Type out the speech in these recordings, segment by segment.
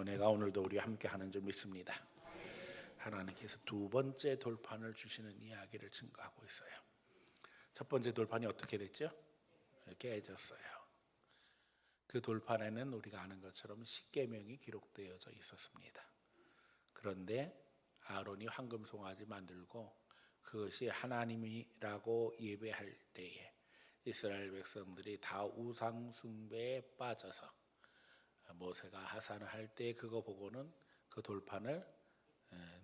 은혜가 오늘도 우리와 함께 하는 줄 믿습니다. 하나님께서 두 번째 돌판을 주시는 이야기를 증거하고 있어요. 첫 번째 돌판이 어떻게 됐죠? 깨졌어요. 그 돌판에는 우리가 아는 것처럼 십계명이 기록되어져 있었습니다. 그런데 아론이 황금 송아지 만들고 그것이 하나님이라고 예배할 때에 이스라엘 백성들이 다 우상 숭배에 빠져서 모세가 하산을 할 때 그거 보고는 그 돌판을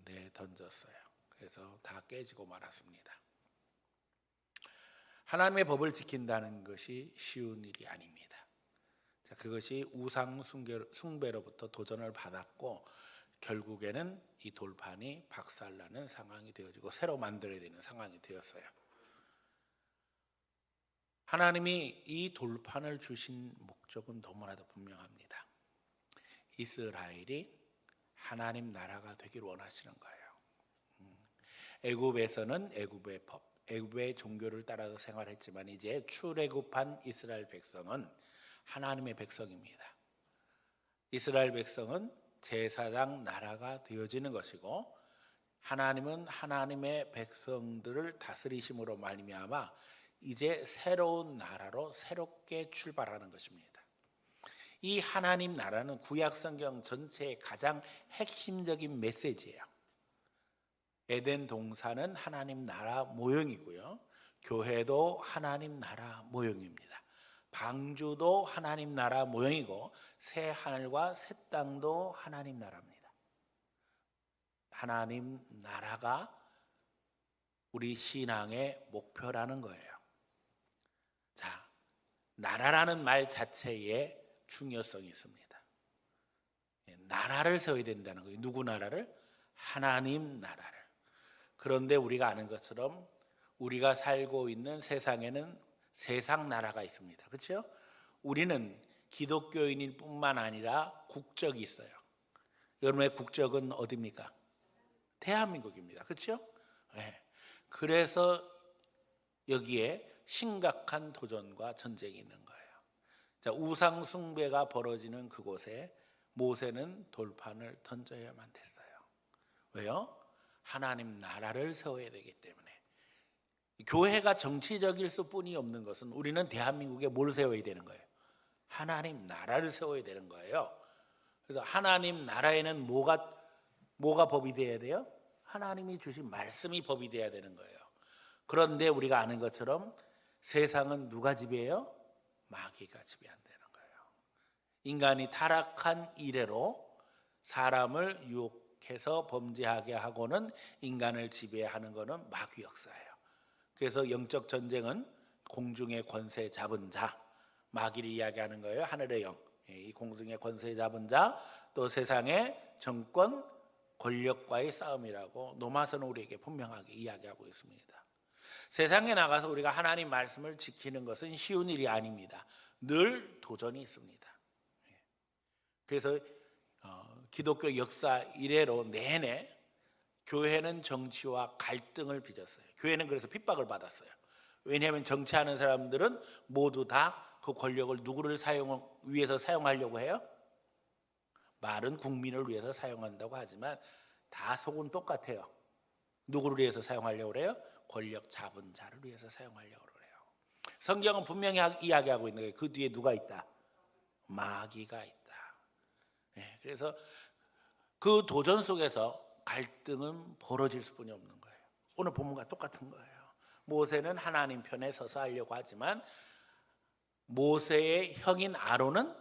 내던졌어요. 그래서 다 깨지고 말았습니다. 하나님의 법을 지킨다는 것이 쉬운 일이 아닙니다. 자, 그것이 우상 숭배로부터 도전을 받았고 결국에는 이 돌판이 박살나는 상황이 되어지고 새로 만들어야 되는 상황이 되었어요. 하나님이 이 돌판을 주신 목적은 너무나도 분명합니다. 이스라엘이 하나님 나라가 되길 원하시는 거예요. 애굽에서는 애굽의 법, 애굽의 종교를 따라서 생활했지만 이제 출애굽한 이스라엘 백성은 하나님의 백성입니다. 이스라엘 백성은 제사장 나라가 되어지는 것이고 하나님은 하나님의 백성들을 다스리심으로 말미암아 이제 새로운 나라로 새롭게 출발하는 것입니다. 이 하나님 나라는 구약 성경 전체의 가장 핵심적인 메시지예요. 에덴 동산은 하나님 나라 모형이고요. 교회도 하나님 나라 모형입니다. 방주도 하나님 나라 모형이고 새 하늘과 새 땅도 하나님 나라입니다. 하나님 나라가 우리 신앙의 목표라는 거예요. 자, 나라라는 말 자체에 중요성이 있습니다. 나라를 세워야 된다는 거예요. 누구 나라를? 하나님 나라를. 그런데 우리가 아는 것처럼 우리가 살고 있는 세상에는 세상 나라가 있습니다. 그렇죠? 우리는 기독교인일 뿐만 아니라 국적이 있어요. 여러분의 국적은 어디입니까? 대한민국입니다. 그렇죠? 네. 그래서 여기에 심각한 도전과 전쟁이 있는 거예요. 자, 우상 숭배가 벌어지는 그곳에 모세는 돌판을 던져야만 됐어요. 왜요? 하나님 나라를 세워야 되기 때문에. 교회가 정치적일 수뿐이 없는 것은 우리는 대한민국에 뭘 세워야 되는 거예요? 하나님 나라를 세워야 되는 거예요. 그래서 하나님 나라에는 뭐가 법이 되어야 돼요? 하나님이 주신 말씀이 법이 되어야 되는 거예요. 그런데 우리가 아는 것처럼 세상은 누가 지배해요? 마귀가 지배한다는 거예요. 인간이 타락한 이래로 사람을 유혹해서 범죄하게 하고는 인간을 지배하는 것은 마귀 역사예요. 그래서 영적 전쟁은 공중의 권세 잡은 자, 마귀를 이야기하는 거예요. 하늘의 영, 이 공중의 권세 잡은 자, 또 세상의 정권, 권력과의 싸움이라고 로마서는 우리에게 분명하게 이야기하고 있습니다. 세상에 나가서 우리가 하나님 말씀을 지키는 것은 쉬운 일이 아닙니다. 늘 도전이 있습니다. 그래서 기독교 역사 이래로 내내 교회는 정치와 갈등을 빚었어요. 교회는 그래서 핍박을 받았어요. 왜냐하면 정치하는 사람들은 모두 다 그 권력을 누구를 위해서 사용하려고 해요? 말은 국민을 위해서 사용한다고 하지만 다 속은 똑같아요. 누구를 위해서 사용하려고 그래요? 권력 잡은 자를 위해서 사용하려고 그래요. 성경은 분명히 이야기하고 있는 거예요. 그 뒤에 누가 있다? 마귀가 있다. 네, 그래서 그 도전 속에서 갈등은 벌어질 수뿐이 없는 거예요. 오늘 본문과 똑같은 거예요. 모세는 하나님 편에 서서 하려고 하지만 모세의 형인 아론은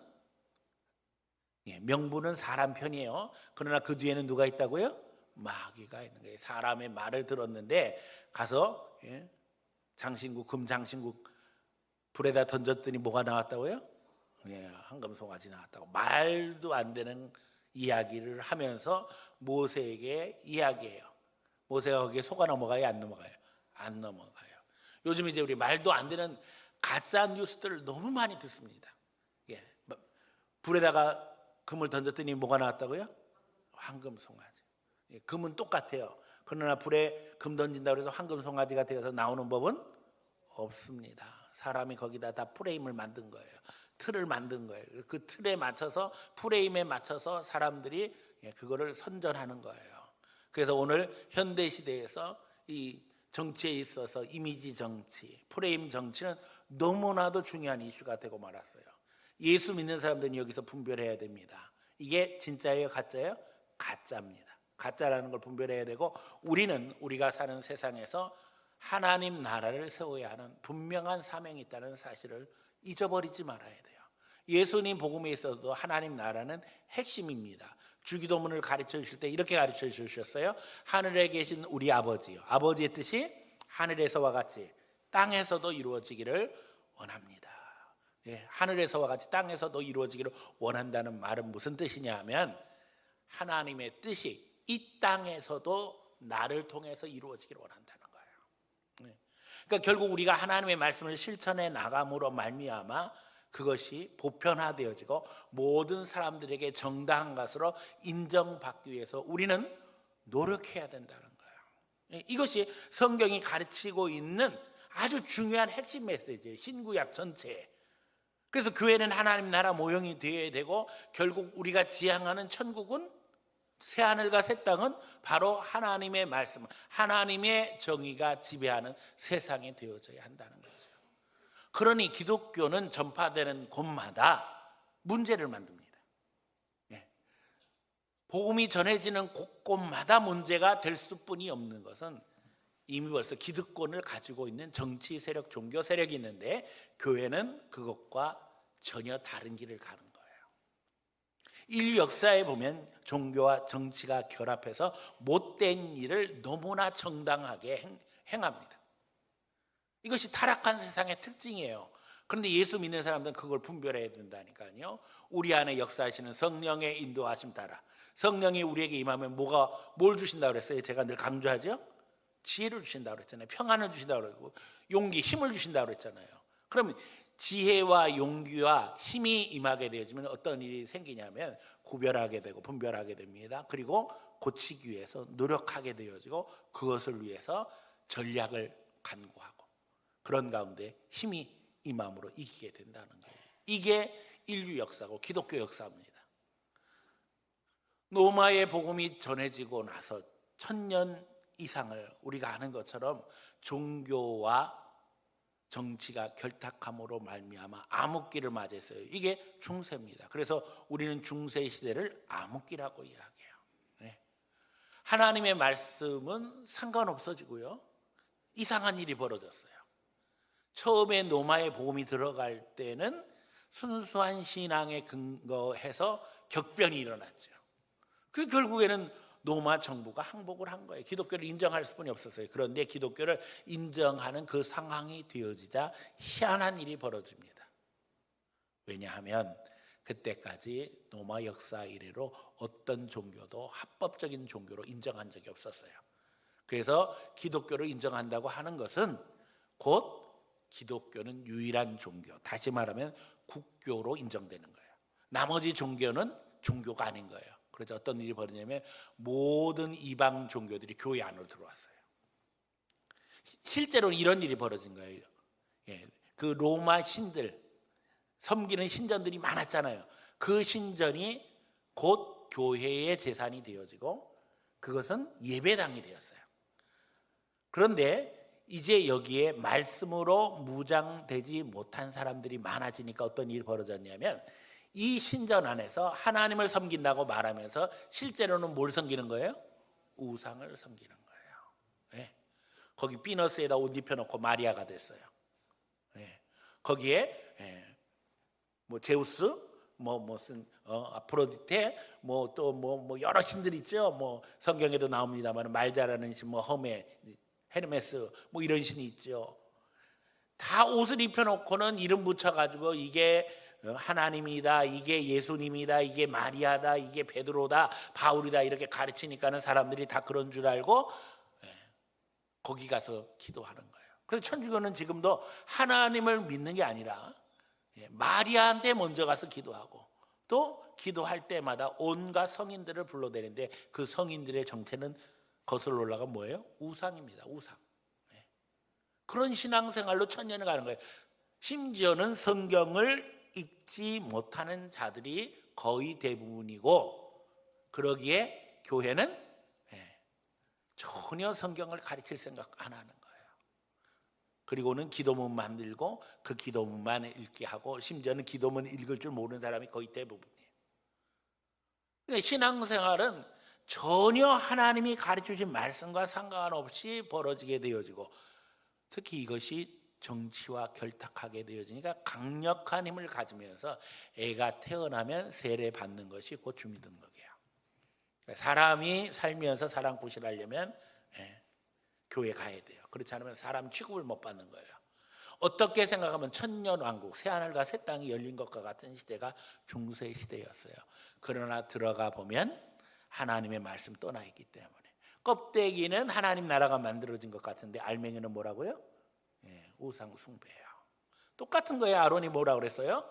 명분은 사람 편이에요. 그러나 그 뒤에는 누가 있다고요? 마귀가 있는 거예요. 사람의 말을 들었는데 가서 장신구 금장신구 불에다 던졌더니 뭐가 나왔다고요? 황금송아지 나왔다고. 말도 안 되는 이야기를 하면서 모세에게 이야기해요. 모세가 거기에 속아 넘어가요? 안 넘어가요? 안 넘어가요. 요즘 이제 우리 말도 안 되는 가짜 뉴스들을 너무 많이 듣습니다. 불에다가 금을 던졌더니 뭐가 나왔다고요? 황금송아지. 금은 똑같아요. 그러나 불에 금 던진다고 해서 황금송아지가 되어서 나오는 법은 없습니다. 사람이 거기다 다 프레임을 만든 거예요. 틀을 만든 거예요. 그 틀에 맞춰서 프레임에 맞춰서 사람들이 그거를 선전하는 거예요. 그래서 오늘 현대 시대에서 이 정치에 있어서 이미지 정치, 프레임 정치는 너무나도 중요한 이슈가 되고 말았어요. 예수 믿는 사람들은 여기서 분별해야 됩니다. 이게 진짜예요, 가짜예요? 가짜입니다. 가짜라는 걸 분별해야 되고, 우리는 우리가 사는 세상에서 하나님 나라를 세워야 하는 분명한 사명이 있다는 사실을 잊어버리지 말아야 돼요. 예수님 복음에 있어도 하나님 나라는 핵심입니다. 주기도문을 가르쳐 주실 때 이렇게 가르쳐 주셨어요. 하늘에 계신 우리 아버지요, 아버지의 뜻이 하늘에서와 같이 땅에서도 이루어지기를 원합니다. 하늘에서와 같이 땅에서도 이루어지기를 원한다는 말은 무슨 뜻이냐 하면, 하나님의 뜻이 이 땅에서도 나를 통해서 이루어지기를 원한다는 거예요. 그러니까 결국 우리가 하나님의 말씀을 실천해 나감으로 말미암아 그것이 보편화되어지고 모든 사람들에게 정당한 것으로 인정받기 위해서 우리는 노력해야 된다는 거예요. 이것이 성경이 가르치고 있는 아주 중요한 핵심 메시지예요, 신구약 전체에. 그래서 교회는 하나님 나라 모형이 되어야 되고, 결국 우리가 지향하는 천국은, 새하늘과 새 땅은 바로 하나님의 말씀, 하나님의 정의가 지배하는 세상이 되어져야 한다는 거죠. 그러니 기독교는 전파되는 곳마다 문제를 만듭니다. 복음이 전해지는 곳곳마다 문제가 될 수뿐이 없는 것은 이미 벌써 기득권을 가지고 있는 정치 세력, 종교 세력이 있는데, 교회는 그것과 전혀 다른 길을 가는 거예요. 인류 역사에 보면 종교와 정치가 결합해서 못된 일을 너무나 정당하게 행합니다. 이것이 타락한 세상의 특징이에요. 그런데 예수 믿는 사람들은 그걸 분별해야 된다니까요. 우리 안에 역사하시는 성령의 인도하심 따라, 성령이 우리에게 임하면 뭘 주신다고 그랬어요? 제가 늘 강조하죠. 지혜를 주신다고 그랬잖아요. 평안을 주신다고 그러고, 용기, 힘을 주신다고 그랬잖아요. 그러면 지혜와 용기와 힘이 임하게 되어지면 어떤 일이 생기냐면 구별하게 되고 분별하게 됩니다. 그리고 고치기 위해서 노력하게 되어지고, 그것을 위해서 전략을 간구하고, 그런 가운데 힘이 임함으로 이기게 된다는 거예요. 이게 인류 역사고 기독교 역사입니다. 로마의 복음이 전해지고 나서 1000년 이상을 우리가 아는 것처럼 종교와 정치가 결탁함으로 말미암아 암흑기를 맞이했어요. 이게 중세입니다. 그래서 우리는 중세 시대를 암흑기라고 이야기해요. 하나님의 말씀은 상관없어지고요, 이상한 일이 벌어졌어요. 처음에 로마의 복음이 들어갈 때는 순수한 신앙에 근거해서 격변이 일어났죠. 그 결국에는 로마 정부가 항복을 한 거예요. 기독교를 인정할 수뿐이 없었어요. 그런데 기독교를 인정하는 그 상황이 되어지자 희한한 일이 벌어집니다. 왜냐하면 그때까지 로마 역사 이래로 어떤 종교도 합법적인 종교로 인정한 적이 없었어요. 그래서 기독교를 인정한다고 하는 것은 곧 기독교는 유일한 종교, 다시 말하면 국교로 인정되는 거예요. 나머지 종교는 종교가 아닌 거예요. 그래서 어떤 일이 벌어지냐면 모든 이방 종교들이 교회 안으로 들어왔어요. 실제로 이런 일이 벌어진 거예요. 그 로마 신들, 섬기는 신전들이 많았잖아요. 그 신전이 곧 교회의 재산이 되어지고, 그것은 예배당이 되었어요. 그런데 이제 여기에 말씀으로 무장되지 못한 사람들이 많아지니까 어떤 일이 벌어졌냐면, 이 신전 안에서 하나님을 섬긴다고 말하면서 실제로는 뭘 섬기는 거예요? 우상을 섬기는 거예요. 거기 비너스에다 옷 입혀놓고 마리아가 됐어요. 거기에 뭐 제우스, 무슨 아프로디테, 또 여러 신들 있죠. 성경에도 나옵니다만 말 잘하는 신, 허메, 헤르메스, 이런 신이 있죠. 다 옷을 입혀놓고는 이름 붙여가지고 이게 하나님이다, 이게 예수님이다, 이게 마리아다, 이게 베드로다, 바울이다, 이렇게 가르치니까는 사람들이 다 그런 줄 알고 거기 가서 기도하는 거예요. 그래서 천주교는 지금도 하나님을 믿는 게 아니라 마리아한테 먼저 가서 기도하고, 또 기도할 때마다 온갖 성인들을 불러대는데, 그 성인들의 정체는 거슬러 올라가 뭐예요? 우상입니다. 우상. 그런 신앙생활로 1000년을 가는 거예요. 심지어는 성경을 믿지 못하는 자들이 거의 대부분이고, 그러기에 교회는 전혀 성경을 가르칠 생각 안 하는 거예요. 그리고는 기도문 만들고 그 기도문만 읽게 하고, 심지어는 기도문 읽을 줄 모르는 사람이 거의 대부분이에요. 신앙생활은 전혀 하나님이 가르쳐주신 말씀과 상관없이 벌어지게 되어지고, 특히 이것이 정치와 결탁하게 되어지니까 강력한 힘을 가지면서 애가 태어나면 세례받는 것이 곧 주민등록이에요. 사람이 살면서 사람 구실하려면 교회 가야 돼요. 그렇지 않으면 사람 취급을 못 받는 거예요. 어떻게 생각하면 천년왕국, 새하늘과 새 땅이 열린 것과 같은 시대가 중세 시대였어요. 그러나 들어가 보면 하나님의 말씀 떠나 있기 때문에, 껍데기는 하나님 나라가 만들어진 것 같은데 알맹이는 뭐라고요? 우상 숭배예요. 똑같은 거예요. 아론이 뭐라고 그랬어요?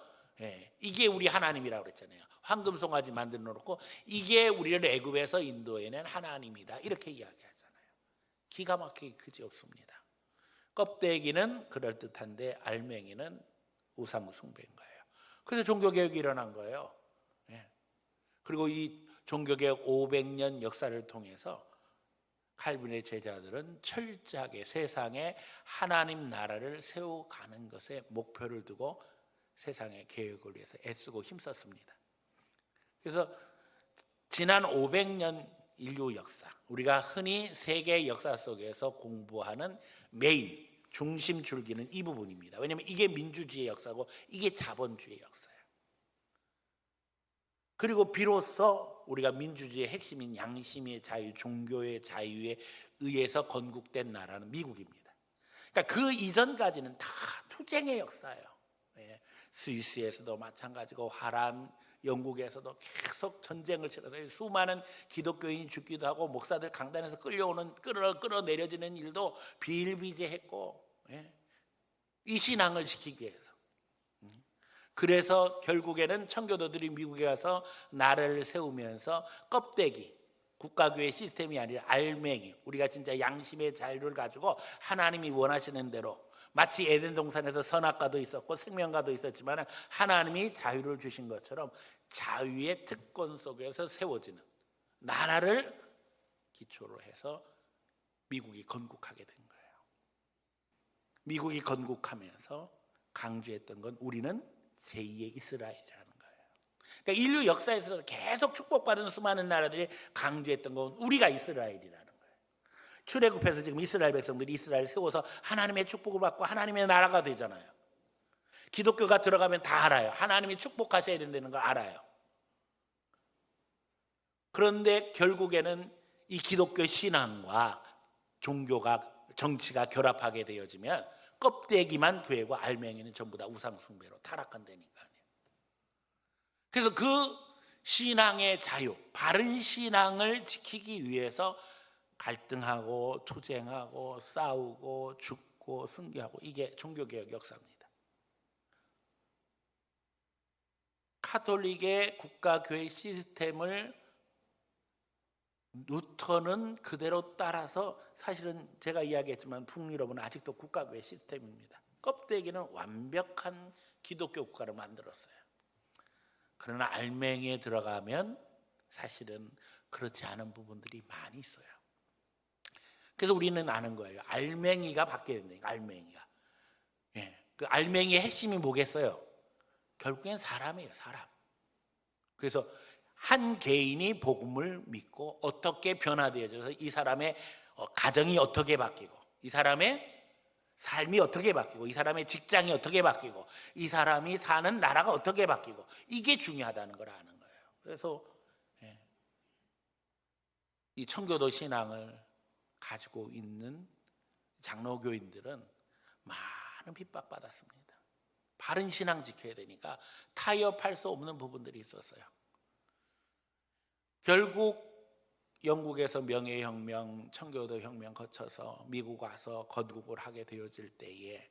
이게 우리 하나님이라고 그랬잖아요. 황금 송아지 만들어 놓고 이게 우리를 애굽에서 인도해낸 하나님이다, 이렇게 이야기하잖아요. 기가 막히게 그지없습니다. 껍데기는 그럴듯한데 알맹이는 우상 숭배인 거예요. 그래서 종교개혁이 일어난 거예요. 그리고 이 종교개혁 500년 역사를 통해서 칼빈의 제자들은 철저하게 세상에 하나님 나라를 세워가는 것에 목표를 두고 세상의 개혁을 위해서 애쓰고 힘썼습니다. 그래서 지난 500년 인류 역사, 우리가 흔히 세계 역사 속에서 공부하는 메인 중심 줄기는 이 부분입니다. 왜냐하면 이게 민주주의의 역사고 이게 자본주의의 역사예요. 그리고 비로소 우리가 민주주의의 핵심인 양심의 자유, 종교의 자유에 의해서 건국된 나라는 미국입니다. 그러니까 그 이전까지는 다 투쟁의 역사예요. 스위스에서도 마찬가지고, 화란 영국에서도 계속 전쟁을 치러서 수많은 기독교인이 죽기도 하고, 목사들 강단에서 끌어내려지는 일도 비일비재했고, 이 신앙을 지키기 위해서. 그래서 결국에는 청교도들이 미국에 가서 나라를 세우면서 껍데기, 국가교회 시스템이 아니라 알맹이, 우리가 진짜 양심의 자유를 가지고 하나님이 원하시는 대로, 마치 에덴 동산에서 선악과도 있었고 생명과도 있었지만 하나님이 자유를 주신 것처럼 자유의 특권 속에서 세워지는 나라를 기초로 해서 미국이 건국하게 된 거예요. 미국이 건국하면서 강조했던 건 우리는 제2의 이스라엘이라는 거예요. 그러니까 인류 역사에서 계속 축복받은 수많은 나라들이 강조했던 건 우리가 이스라엘이라는 거예요. 출애굽해서 지금 이스라엘 백성들이 이스라엘 세워서 하나님의 축복을 받고 하나님의 나라가 되잖아요. 기독교가 들어가면 다 알아요. 하나님이 축복하셔야 된다는 걸 알아요. 그런데 결국에는 이 기독교 신앙과 종교가, 정치가 결합하게 되어지면 껍데기만 교회고 알맹이는 전부 다 우상 숭배로 타락한다니까요. 그래서 그 신앙의 자유, 바른 신앙을 지키기 위해서 갈등하고 투쟁하고 싸우고 죽고 순교하고, 이게 종교개혁 역사입니다. 카톨릭의 국가교회 시스템을 루터는 그대로 따라서, 사실은 제가 이야기했지만 북유럽은 아직도 국가교회 시스템입니다. 껍데기는 완벽한 기독교 국가를 만들었어요. 그러나 알맹이에 들어가면 사실은 그렇지 않은 부분들이 많이 있어요. 그래서 우리는 아는 거예요. 알맹이가 바뀌어야 된다니까. 알맹이가. 그 알맹이의 핵심이 뭐겠어요? 결국엔 사람이에요. 사람. 그래서 한 개인이 복음을 믿고 어떻게 변화되어져서 이 사람의 가정이 어떻게 바뀌고, 이 사람의 삶이 어떻게 바뀌고, 이 사람의 직장이 어떻게 바뀌고, 이 사람이 사는 나라가 어떻게 바뀌고, 이게 중요하다는 걸 아는 거예요. 그래서 이 청교도 신앙을 가지고 있는 장로교인들은 많은 핍박받았습니다. 바른 신앙 지켜야 되니까 타협할 수 없는 부분들이 있었어요. 결국 영국에서 명예혁명, 청교도 혁명 거쳐서 미국 와서 건국을 하게 되어질 때에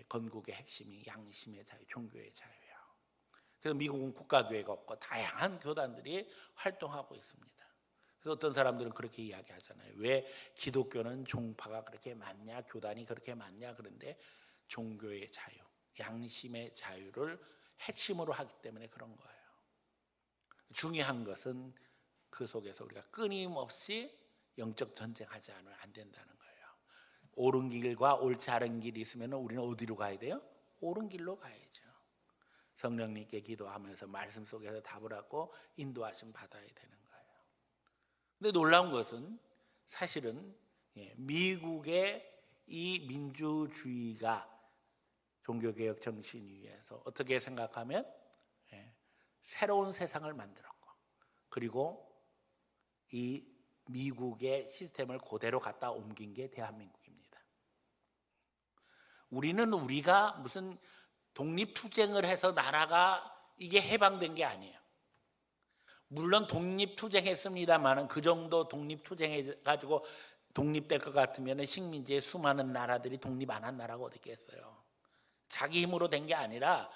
건국의 핵심이 양심의 자유, 종교의 자유예요. 그래서 미국은 국가교회가 없고 다양한 교단들이 활동하고 있습니다. 그래서 어떤 사람들은 그렇게 이야기하잖아요. 왜 기독교는 종파가 그렇게 많냐, 교단이 그렇게 많냐. 그런데 종교의 자유, 양심의 자유를 핵심으로 하기 때문에 그런 거예요. 중요한 것은 그 속에서 우리가 끊임없이 영적 전쟁하지 않으면 안 된다는 거예요. 옳은 길과 옳지 않은 길이 있으면 우리는 어디로 가야 돼요? 옳은 길로 가야죠. 성령님께 기도하면서 말씀 속에서 답을 하고 인도하심 받아야 되는 거예요. 근데 놀라운 것은 사실은 미국의 이 민주주의가 종교개혁 정신 위에서 어떻게 생각하면 새로운 세상을 만들었고, 그리고 이 미국의 시스템을 그대로 갖다 옮긴 게 대한민국입니다. 우리는 우리가 무슨 독립투쟁을 해서 나라가 이게 해방된 게 아니에요. 물론 독립투쟁했습니다만 그 정도 독립투쟁해가지고 독립될 것 같으면 식민지의 수많은 나라들이 독립 안 한 나라가 어디 있겠어요. 자기 힘으로 된 게 아니라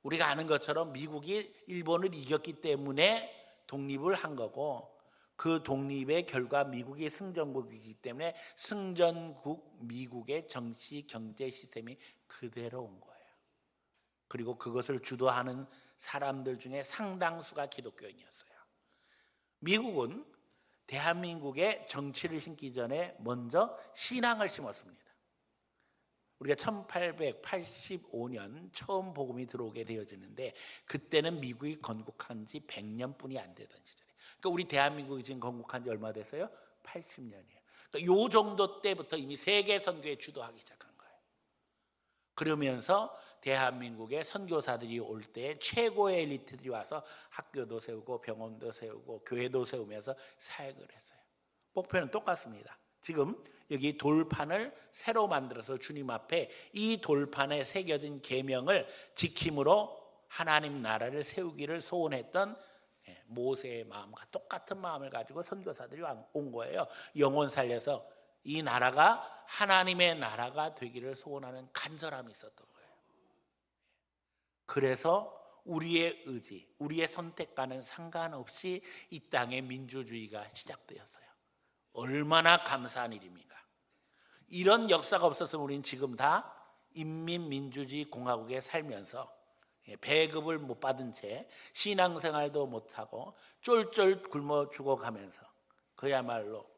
우리가 아는 것처럼 미국이 일본을 이겼기 때문에 독립을 한 거고, 그 독립의 결과 미국이 승전국이기 때문에 승전국 미국의 정치 경제 시스템이 그대로 온 거예요. 그리고 그것을 주도하는 사람들 중에 상당수가 기독교인이었어요. 미국은 대한민국에 정치를 심기 전에 먼저 신앙을 심었습니다. 우리가 1885년 처음 복음이 들어오게 되어지는데, 그때는 미국이 건국한 지 100년뿐이 안 되던 시절이에요. 그러니까 우리 대한민국이 지금 건국한 지 얼마 됐어요? 80년이에요. 그러니까 요 정도 때부터 이미 세계 선교에 주도하기 시작한 거예요. 그러면서 대한민국의 선교사들이 올 때 최고의 엘리트들이 와서 학교도 세우고 병원도 세우고 교회도 세우면서 사역을 했어요. 목표는 똑같습니다. 지금 여기 돌판을 새로 만들어서 주님 앞에 이 돌판에 새겨진 계명을 지킴으로 하나님 나라를 세우기를 소원했던 모세의 마음과 똑같은 마음을 가지고 선교사들이 온 거예요. 영혼 살려서 이 나라가 하나님의 나라가 되기를 소원하는 간절함이 있었던 거예요. 그래서 우리의 의지, 우리의 선택과는 상관없이 이 땅에 민주주의가 시작되었어요. 얼마나 감사한 일입니까? 이런 역사가 없었으면 우리는 지금 다 인민민주주의 공화국에 살면서 배급을 못 받은 채 신앙생활도 못하고 쫄쫄 굶어 죽어가면서 그야말로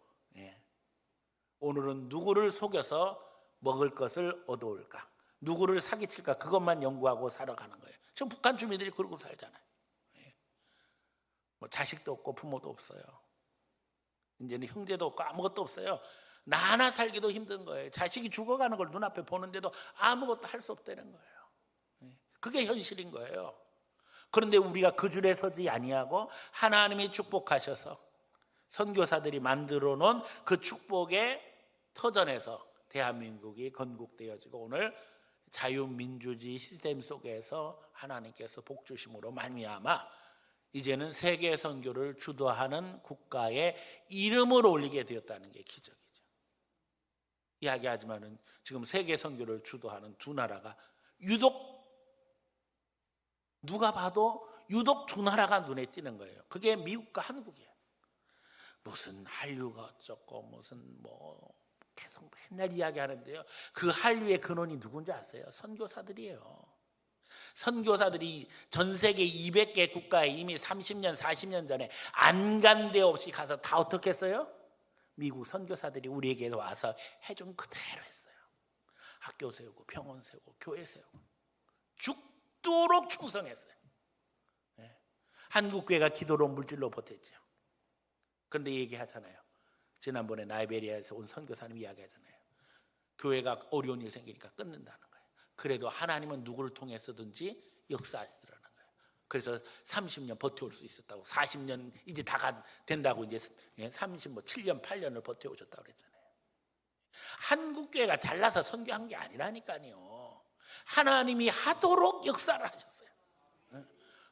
오늘은 누구를 속여서 먹을 것을 얻어올까, 누구를 사기칠까, 그것만 연구하고 살아가는 거예요. 지금 북한 주민들이 그러고 살잖아요. 뭐 자식도 없고 부모도 없어요. 이제는 형제도 없고 아무것도 없어요. 나 하나 살기도 힘든 거예요. 자식이 죽어가는 걸 눈앞에 보는데도 아무것도 할 수 없다는 거예요. 그게 현실인 거예요. 그런데 우리가 그 줄에 서지 아니하고 하나님이 축복하셔서 선교사들이 만들어 놓은 그 축복의 터전에서 대한민국이 건국되어지고 오늘 자유민주주의 시스템 속에서 하나님께서 복 주심으로 말미암아 이제는 세계 선교를 주도하는 국가의 이름을 올리게 되었다는 게 기적이죠. 이야기하지만은 지금 세계 선교를 주도하는 두 나라가 유독 누가 봐도 유독 두 나라가 눈에 띄는 거예요. 그게 미국과 한국이에요. 무슨 한류가 어쩌고 무슨 뭐 계속 맨날 이야기하는데요. 그 한류의 근원이 누군지 아세요? 선교사들이에요. 선교사들이 전 세계 200개 국가에 이미 30년, 40년 전에 안 간 데 없이 가서 다 어떻게 했어요? 미국 선교사들이 우리에게 와서 해준 그대로 했어요. 학교 세우고 병원 세우고 교회 세우고 죽도록 충성했어요. 한국교회가 기도로 물질로 보탰죠. 그런데 얘기하잖아요. 지난번에 나이베리아에서 온 선교사님 이야기하잖아요. 교회가 어려운 일 생기니까 끊는다는 거예요. 그래도 하나님은 누구를 통해서든지 역사하시더라는 거예요. 그래서 30년 버텨올 수 있었다고, 40년 이제 다 된다고 이제 7년 8년을 버텨오셨다고 그랬잖아요. 한국교회가 잘나서 선교한 게 아니라니까요. 하나님이 하도록 역사를 하셨어요.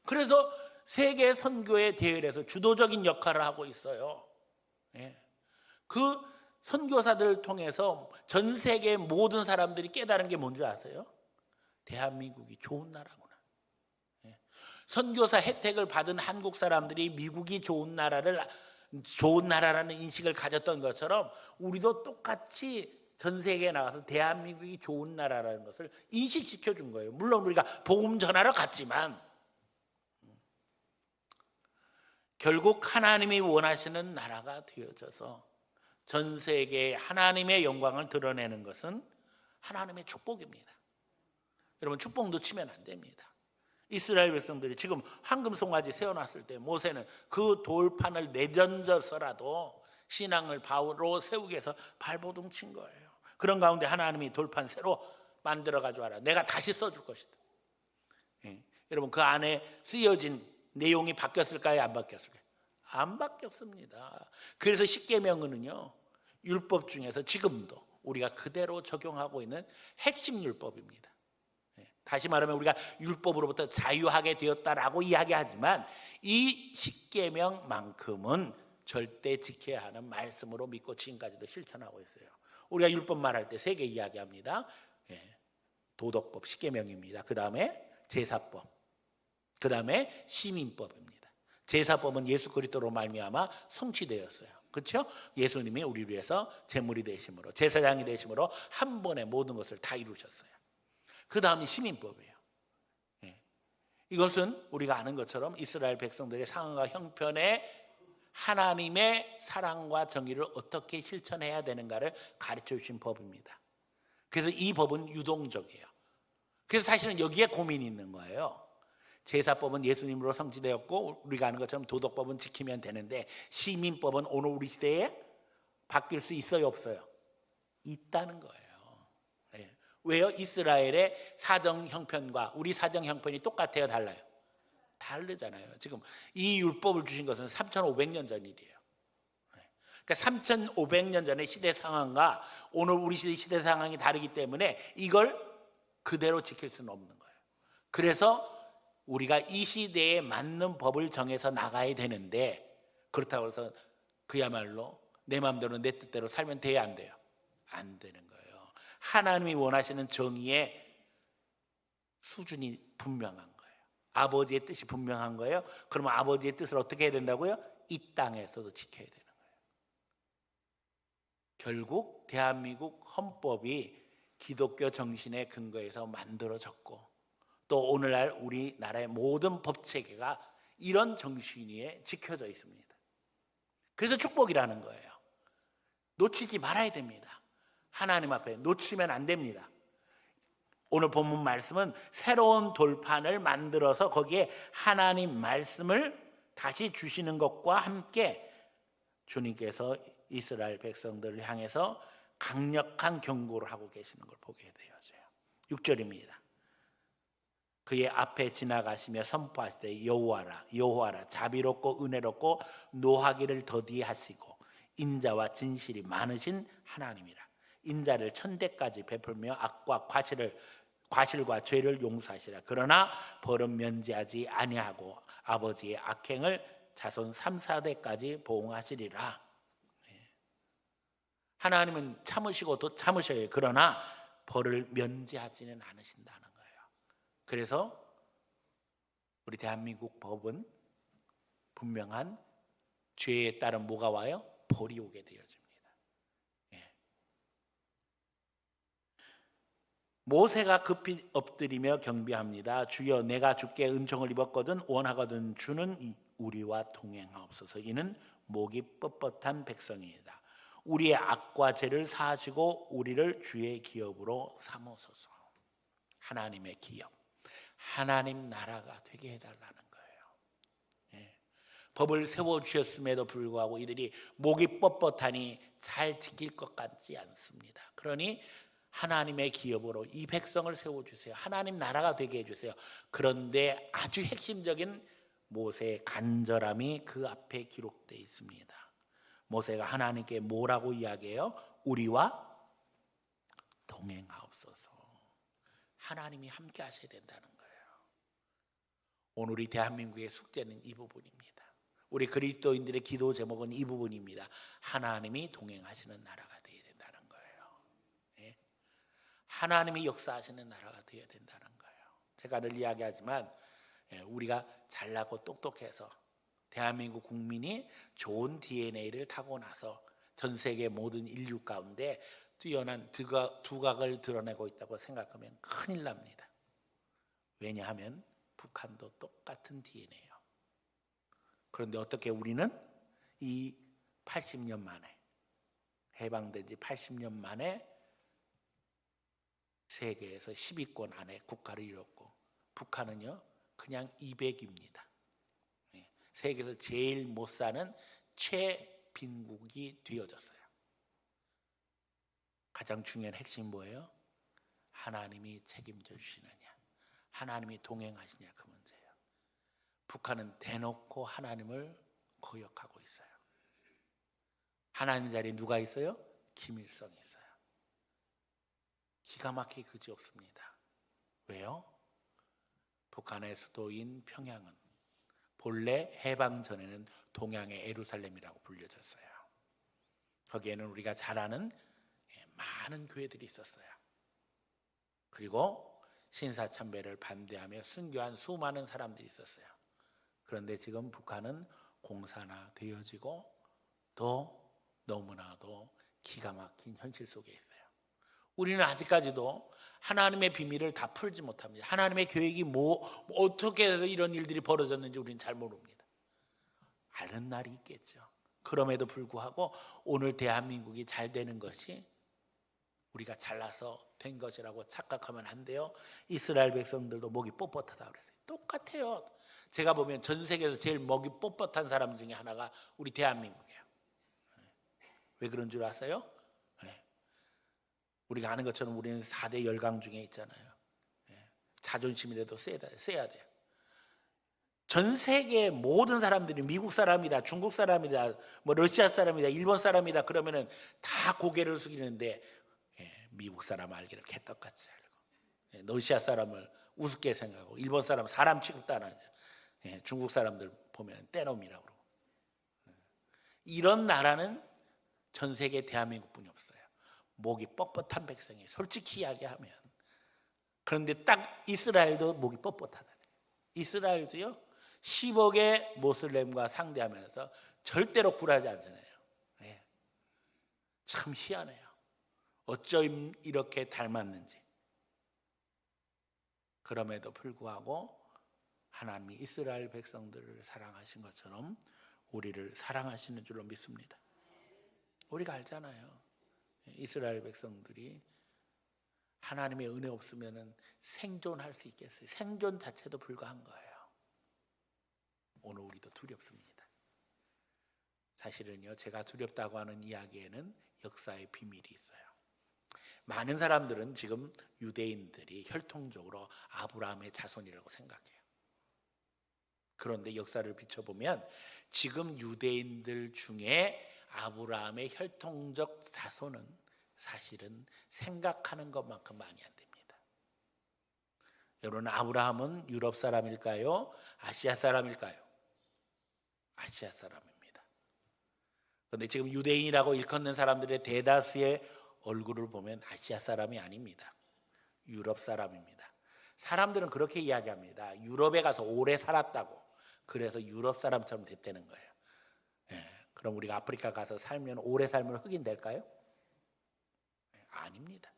그래서 세계 선교의 대열에서 주도적인 역할을 하고 있어요. 그 선교사들을 통해서 전 세계 모든 사람들이 깨달은 게 뭔지 아세요? 대한민국이 좋은 나라구나. 선교사 혜택을 받은 한국 사람들이 미국이 좋은 나라라는 인식을 가졌던 것처럼 우리도 똑같이 전 세계에 나가서 대한민국이 좋은 나라라는 것을 인식시켜 준 거예요. 물론 우리가 복음 전하러 갔지만 결국 하나님이 원하시는 나라가 되어져서 전 세계에 하나님의 영광을 드러내는 것은 하나님의 축복입니다. 여러분, 축복 놓치면 안 됩니다. 이스라엘 백성들이 지금 황금 송아지 세워놨을 때 모세는 그 돌판을 내던져서라도 신앙을 바로 세우기 위해서 발버둥 친 거예요. 그런 가운데 하나님이 돌판 새로 만들어 가져와라, 내가 다시 써줄 것이다. 여러분, 그 안에 쓰여진 내용이 바뀌었을까요? 안 바뀌었을까요? 안 바뀌었습니다. 그래서 십계명은요, 율법 중에서 지금도 우리가 그대로 적용하고 있는 핵심 율법입니다. 다시 말하면 우리가 율법으로부터 자유하게 되었다라고 이야기하지만 이 십계명만큼은 절대 지켜야 하는 말씀으로 믿고 지금까지도 실천하고 있어요. 우리가 율법 말할 때 세 개 이야기합니다. 도덕법, 십계명입니다. 그 다음에 제사법, 그 다음에 시민법입니다. 제사법은 예수 그리스도로 말미암아 성취되었어요. 그렇죠? 예수님이 우리를 위해서 제물이 되심으로, 제사장이 되심으로 한 번에 모든 것을 다 이루셨어요. 그 다음이 시민법이에요. 이것은 우리가 아는 것처럼 이스라엘 백성들의 상황과 형편에 하나님의 사랑과 정의를 어떻게 실천해야 되는가를 가르쳐 주신 법입니다. 그래서 이 법은 유동적이에요. 그래서 사실은 여기에 고민이 있는 거예요. 제사법은 예수님으로 성취되었고 우리가 아는 것처럼 도덕법은 지키면 되는데 시민법은 오늘 우리 시대에 바뀔 수 있어요, 없어요? 있다는 거예요. 왜요? 이스라엘의 사정 형편과 우리 사정 형편이 똑같아요, 달라요? 다르잖아요. 지금 이 율법을 주신 것은 3,500년 전 일이에요. 그러니까 3,500년 전의 시대 상황과 오늘 우리 시대 상황이 다르기 때문에 이걸 그대로 지킬 수는 없는 거예요. 그래서 우리가 이 시대에 맞는 법을 정해서 나가야 되는데, 그렇다고 해서 그야말로 내 마음대로 내 뜻대로 살면 돼야 안 돼요? 안 되는 거예요. 하나님이 원하시는 정의의 수준이 분명한 거예요. 아버지의 뜻이 분명한 거예요. 그러면 아버지의 뜻을 어떻게 해야 된다고요? 이 땅에서도 지켜야 되는 거예요. 결국 대한민국 헌법이 기독교 정신의 근거에서 만들어졌고 또 오늘날 우리나라의 모든 법체계가 이런 정신 위에 지켜져 있습니다. 그래서 축복이라는 거예요. 놓치지 말아야 됩니다. 하나님 앞에 놓치면 안 됩니다. 오늘 본문 말씀은 새로운 돌판을 만들어서 거기에 하나님 말씀을 다시 주시는 것과 함께 주님께서 이스라엘 백성들을 향해서 강력한 경고를 하고 계시는 걸 보게 되어져요. 6절입니다. 그의 앞에 지나가시며 선포하시되 여호와라 자비롭고 은혜롭고 노하기를 더디하시고 인자와 진실이 많으신 하나님이라. 인자를 천대까지 베풀며 악과 과실과 죄를 용서하시라. 그러나 벌은 면제하지 아니하고 아버지의 악행을 자손 3, 4대까지 보응하시리라. 하나님은 참으시고 또 참으셔요. 그러나 벌을 면제하지는 않으신다는 거예요. 그래서 우리 대한민국 법은 분명한 죄에 따른 뭐가 와요? 벌이 오게 되어집니다. 모세가 급히 엎드리며 경배합니다. 주여, 내가 주께 은총을 입었거든 원하거든 주는 우리와 동행하옵소서. 이는 목이 뻣뻣한 백성이다. 우리의 악과 죄를 사하시고 우리를 주의 기업으로 삼으소서. 하나님의 기업, 하나님 나라가 되게 해달라는 거예요. 법을 세워주셨음에도 불구하고 이들이 목이 뻣뻣하니 잘 지킬 것 같지 않습니다. 그러니 하나님의 기업으로 이 백성을 세워주세요. 하나님 나라가 되게 해주세요. 그런데 아주 핵심적인 모세의 간절함이 그 앞에 기록되어 있습니다. 모세가 하나님께 뭐라고 이야기해요? 우리와 동행하옵소서. 하나님이 함께 하셔야 된다는 거예요. 오늘 우리 대한민국의 숙제는 이 부분입니다. 우리 그리스도인들의 기도 제목은 이 부분입니다. 하나님이 동행하시는 나라가 되어야 된다는 거예요. 하나님이 역사하시는 나라가 되어야 된다는 거예요. 제가 늘 이야기하지만 우리가 잘나고 똑똑해서 대한민국 국민이 좋은 DNA를 타고 나서 전 세계 모든 인류 가운데 뛰어난 두각을 드러내고 있다고 생각하면 큰일 납니다. 왜냐하면 북한도 똑같은 DNA예요. 그런데 어떻게 우리는 이 80년 만에, 해방된 지 80년 만에 세계에서 10위권 안에 국가를 이뤘고, 북한은요 그냥 200입니다. 세계에서 제일 못 사는 최빈국이 되어졌어요. 가장 중요한 핵심이 뭐예요? 하나님이 책임져 주시느냐, 하나님이 동행하시냐, 그 문제예요. 북한은 대놓고 하나님을 거역하고 있어요. 하나님 자리에 누가 있어요? 김일성이 있어요. 기가 막히게 그지없습니다. 왜요? 북한의 수도인 평양은 본래 해방 전에는 동양의 예루살렘이라고 불려졌어요. 거기에는 우리가 잘 아는 많은 교회들이 있었어요. 그리고 신사참배를 반대하며 순교한 수많은 사람들이 있었어요. 그런데 지금 북한은 공산화되어지고 또 너무나도 기가 막힌 현실 속에 있어요. 우리는 아직까지도 하나님의 비밀을 다 풀지 못합니다. 하나님의 계획이 어떻게 해서 이런 일들이 벌어졌는지 우리는 잘 모릅니다. 아는 날이 있겠죠. 그럼에도 불구하고 오늘 대한민국이 잘 되는 것이 우리가 잘나서 된 것이라고 착각하면 안 돼요. 이스라엘 백성들도 목이 뻣뻣하다 그랬어요. 똑같아요. 제가 보면 전 세계에서 제일 목이 뻣뻣한 사람 중에 하나가 우리 대한민국이에요. 왜 그런 줄 아세요? 우리가 아는 것처럼 우리는 4대 열강 중에 있잖아요. 자존심이라도 세야 돼요. 전 세계 모든 사람들이 미국 사람이다, 중국 사람이다, 뭐 러시아 사람이다, 일본 사람이다 그러면은 다 고개를 숙이는데 미국 사람 알기를 개떡같이 알고, 러시아 사람을 우습게 생각하고, 일본 사람 취급도 안 하죠. 중국 사람들 보면 떼놈이라고 그러고. 이런 나라는 전 세계 대한민국뿐이 없어요. 목이 뻣뻣한 백성이 솔직히 이야기하면. 그런데 딱 이스라엘도 목이 뻣뻣하다. 이스라엘도요 10억의 모슬렘과 상대하면서 절대로 굴하지 않잖아요. 참 희한해요. 어쩜 이렇게 닮았는지. 그럼에도 불구하고 하나님이 이스라엘 백성들을 사랑하신 것처럼 우리를 사랑하시는 줄로 믿습니다. 우리가 알잖아요. 이스라엘 백성들이 하나님의 은혜 없으면 생존할 수 있겠어요? 생존 자체도 불가한 거예요. 오늘 우리도 두렵습니다. 사실은요, 제가 두렵다고 하는 이야기에는 역사의 비밀이 있어요. 많은 사람들은 지금 유대인들이 혈통적으로 아브라함의 자손이라고 생각해요. 그런데 역사를 비춰보면 지금 유대인들 중에 아브라함의 혈통적 자손은 사실은 생각하는 것만큼 많이 안 됩니다. 여러분, 아브라함은 유럽 사람일까요? 아시아 사람일까요? 아시아 사람입니다. 그런데 지금 유대인이라고 일컫는 사람들의 대다수의 얼굴을 보면 아시아 사람이 아닙니다. 유럽 사람입니다. 사람들은 그렇게 이야기합니다. 유럽에 가서 오래 살았다고. 그래서 유럽 사람처럼 됐다는 거예요. 그럼 우리가 아프리카 가서 살면 오래 살면 흑인 될까요? 아닙니다.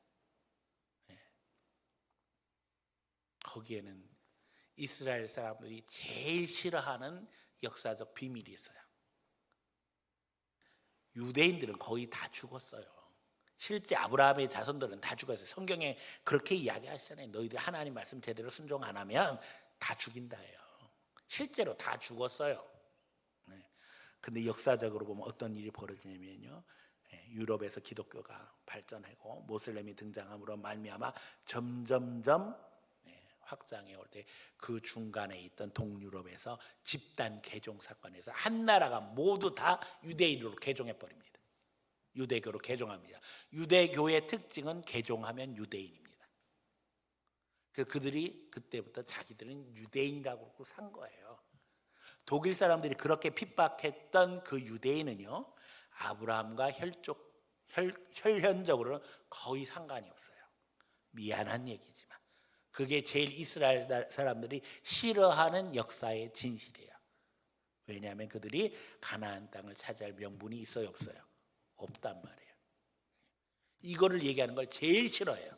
거기에는 이스라엘 사람들이 제일 싫어하는 역사적 비밀이 있어요. 유대인들은 거의 다 죽었어요. 실제 아브라함의 자손들은 다 죽었어요. 성경에 그렇게 이야기하시잖아요. 너희들 하나님 말씀 제대로 순종 안 하면 다 죽인다예요. 실제로 다 죽었어요. 근데 역사적으로 보면 어떤 일이 벌어지냐면요, 유럽에서 기독교가 발전하고 모슬렘이 등장함으로 말미암아 점점점 확장해 올 때 그 중간에 있던 동유럽에서 집단 개종 사건에서 한 나라가 모두 다 유대인으로 개종해 버립니다. 유대교로 개종합니다. 유대교의 특징은 개종하면 유대인입니다. 그래서 그들이 그때부터 자기들은 유대인이라고 그러고 산 거예요. 독일 사람들이 그렇게 핍박했던 그 유대인은요, 아브라함과 혈연적으로는 거의 상관이 없어요. 미안한 얘기지만 그게 제일 이스라엘 사람들이 싫어하는 역사의 진실이에요. 왜냐하면 그들이 가나안 땅을 차지할 명분이 있어요, 없어요? 없단 말이에요. 이거를 얘기하는 걸 제일 싫어해요.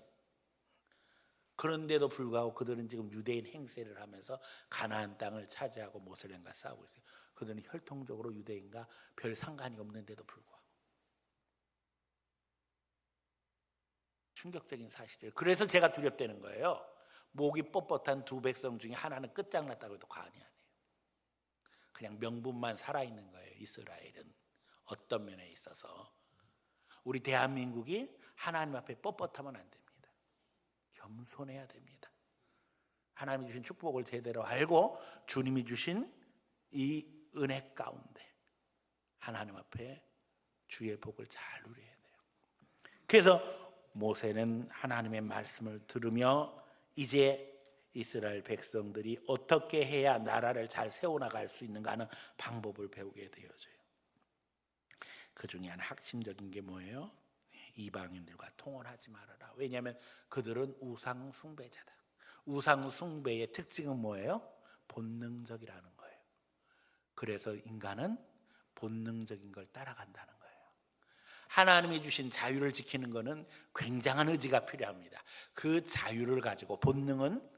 그런데도 불구하고 그들은 지금 유대인 행세를 하면서 가나안 땅을 차지하고 모세렘과 싸우고 있어요. 그들은 혈통적으로 유대인과 별 상관이 없는데도 불구하고. 충격적인 사실이에요. 그래서 제가 두렵다는 거예요. 목이 뻣뻣한 두 백성 중에 하나는 끝장났다고 해도 과언이 아니에요. 그냥 명분만 살아있는 거예요. 이스라엘은 어떤 면에 있어서. 우리 대한민국이 하나님 앞에 뻣뻣하면 안 됩니다. 겸손해야 됩니다. 하나님이 주신 축복을 제대로 알고 주님이 주신 이 은혜 가운데 하나님 앞에 주의 복을 잘 누려야 돼요. 그래서 모세는 하나님의 말씀을 들으며 이제 이스라엘 백성들이 어떻게 해야 나라를 잘 세워나갈 수 있는가 하는 방법을 배우게 되어져요. 그 중에 하나 핵심적인 게 뭐예요? 이방인들과 통혼하지 말아라. 왜냐하면 그들은 우상 숭배자다. 우상 숭배의 특징은 뭐예요? 본능적이라는 거예요. 그래서 인간은 본능적인 걸 따라간다는 거예요. 하나님이 주신 자유를 지키는 것은 굉장한 의지가 필요합니다. 그 자유를 가지고 본능은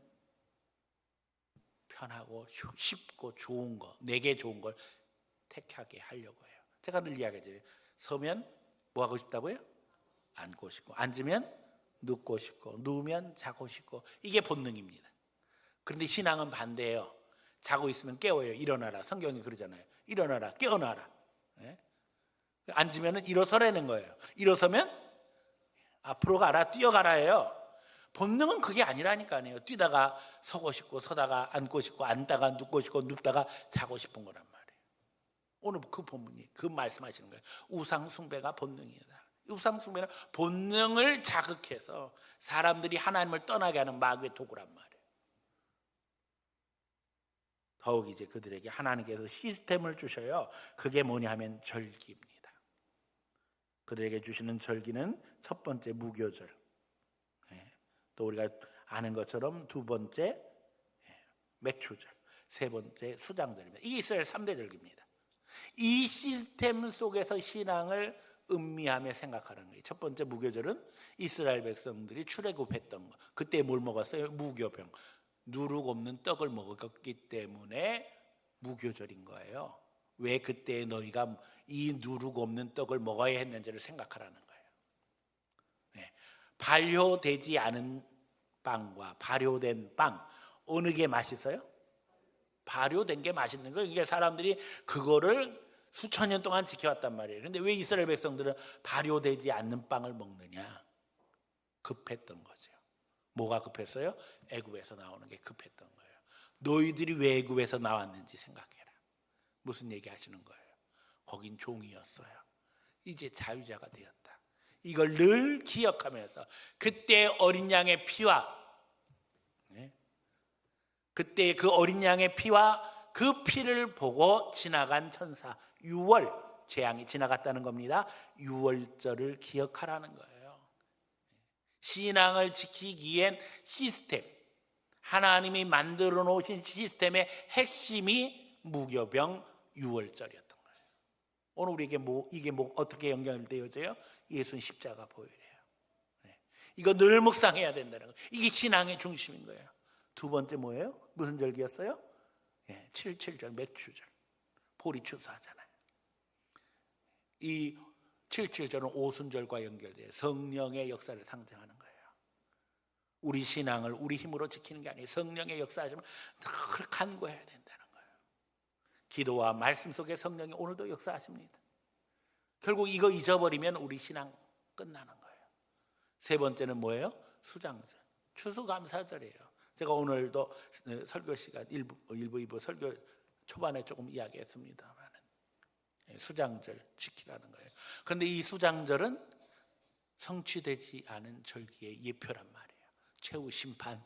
편하고 쉽고 좋은 거, 내게 좋은 걸 택하게 하려고 해요. 제가 늘 이야기하죠. 서면 뭐 하고 싶다고요? 앉고 싶고, 앉으면 눕고 싶고, 누우면 자고 싶고, 이게 본능입니다. 그런데 신앙은 반대예요. 자고 있으면 깨워요. 일어나라. 성경이 그러잖아요. 일어나라, 깨어나라. 예? 앉으면 일어서라는 거예요. 일어서면 앞으로 가라, 뛰어가라예요. 본능은 그게 아니라니까요. 뛰다가 서고 싶고, 서다가 앉고 싶고, 앉다가 눕고 싶고, 눕다가 자고 싶은 거란 말이에요. 오늘 그 본문이 그 말씀하시는 거예요. 우상 숭배가 본능이다. 우상 숭배는 본능을 자극해서 사람들이 하나님을 떠나게 하는 마귀의 도구란 말이에요. 더욱 이제 그들에게 하나님께서 시스템을 주셔요. 그게 뭐냐 하면 절기입니다. 그들에게 주시는 절기는 첫 번째 무교절, 또 우리가 아는 것처럼 두 번째 맥추절, 세 번째 수장절입니다. 이게 이스라엘 3대 절기입니다. 이 시스템 속에서 신앙을 음미하며 생각하는 거예요. 첫 번째 무교절은 이스라엘 백성들이 출애굽했던 거. 그때 뭘 먹었어요? 무교병. 누룩 없는 떡을 먹었기 때문에 무교절인 거예요. 왜 그때 너희가 이 누룩 없는 떡을 먹어야 했는지를 생각하라는 거예요. 네. 발효되지 않은 빵과 발효된 빵, 어느 게 맛있어요? 발효된 게 맛있는 거예요. 이게 사람들이 그거를 수천 년 동안 지켜왔단 말이에요. 그런데 왜 이스라엘 백성들은 발효되지 않는 빵을 먹느냐? 급했던 거죠. 뭐가 급했어요? 애굽에서 나오는 게 급했던 거예요. 너희들이 왜 애굽에서 나왔는지 생각해라. 무슨 얘기 하시는 거예요? 거긴 종이었어요. 이제 자유자가 되었다. 이걸 늘 기억하면서 그때 어린 양의 피와 그때 그 어린 양의 피와 그 피를 보고 지나간 천사 6월 재앙이 지나갔다는 겁니다. 6월절을 기억하라는 거예요. 신앙을 지키기엔 시스템, 하나님이 만들어 놓으신 시스템의 핵심이 무교병 6월절이었던 거예요. 오늘 우리에게 이게 어떻게 연결되어져요? 예수는 십자가 보혈이에요. 이거 늘 묵상해야 된다는 거예요. 이게 신앙의 중심인 거예요. 두 번째 뭐예요? 무슨 절기였어요? 77절 맥추절. 보리 추수하잖아요. 이 77절은 오순절과 연결돼요. 성령의 역사를 상징하는 거예요. 우리 신앙을 우리 힘으로 지키는 게 아니에요. 성령의 역사하시면 늘 간구해야 된다는 거예요. 기도와 말씀 속에 성령이 오늘도 역사하십니다. 결국 이거 잊어버리면 우리 신앙 끝나는 거예요. 세 번째는 뭐예요? 수장절. 추수감사절이에요. 제가 오늘도 설교 시간 1부, 2부 설교 초반에 조금 이야기했습니다만 수장절 지키라는 거예요. 그런데 이 수장절은 성취되지 않은 절기의 예표란 말이에요. 최후 심판.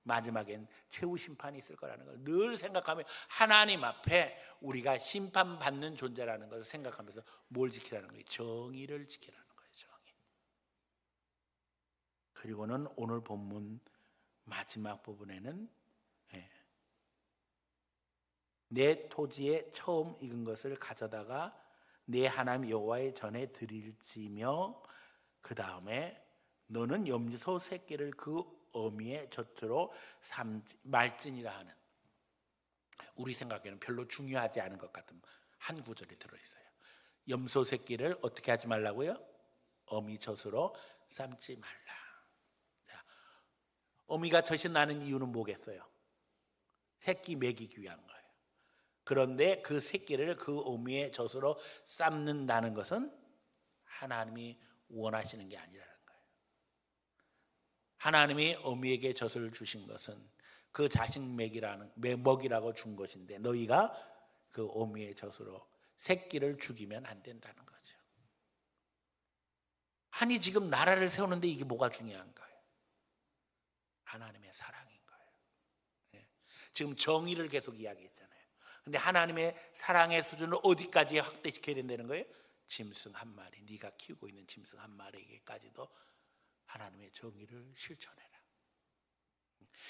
마지막엔 최후 심판이 있을 거라는 걸 늘 생각하며 하나님 앞에 우리가 심판받는 존재라는 것을 생각하면서 뭘 지키라는 거예요? 정의를 지키라는 거예요. 정의. 그리고는 오늘 본문 마지막 부분에는 내 토지에 처음 익은 것을 가져다가 내 하나님 여호와의 전에 드릴지며 그 다음에 너는 염소 새끼를 그 어미의 젖으로 말진이라 하는, 우리 생각에는 별로 중요하지 않은 것 같은 한 구절이 들어있어요. 염소 새끼를 어떻게 하지 말라고요? 어미 젖으로 삶지 말라. 자, 어미가 젖이 나는 이유는 뭐겠어요? 새끼 먹이기 위한 거예요. 그런데 그 새끼를 그 어미의 젖으로 삶는다는 것은 하나님이 원하시는 게 아니라는 거예요. 하나님이 어미에게 젖을 주신 것은 그 자식 먹이라고 준 것인데, 너희가 그 어미의 젖으로 새끼를 죽이면 안 된다는 거죠. 아니, 지금 나라를 세우는데 이게 뭐가 중요한 거예요? 하나님의 사랑인 거예요. 네. 지금 정의를 계속 이야기했잖아요. 근데 하나님의 사랑의 수준을 어디까지 확대시켜야 된다는 거예요? 짐승 한 마리, 네가 키우고 있는 짐승 한 마리에게까지도 하나님의 정의를 실천해라.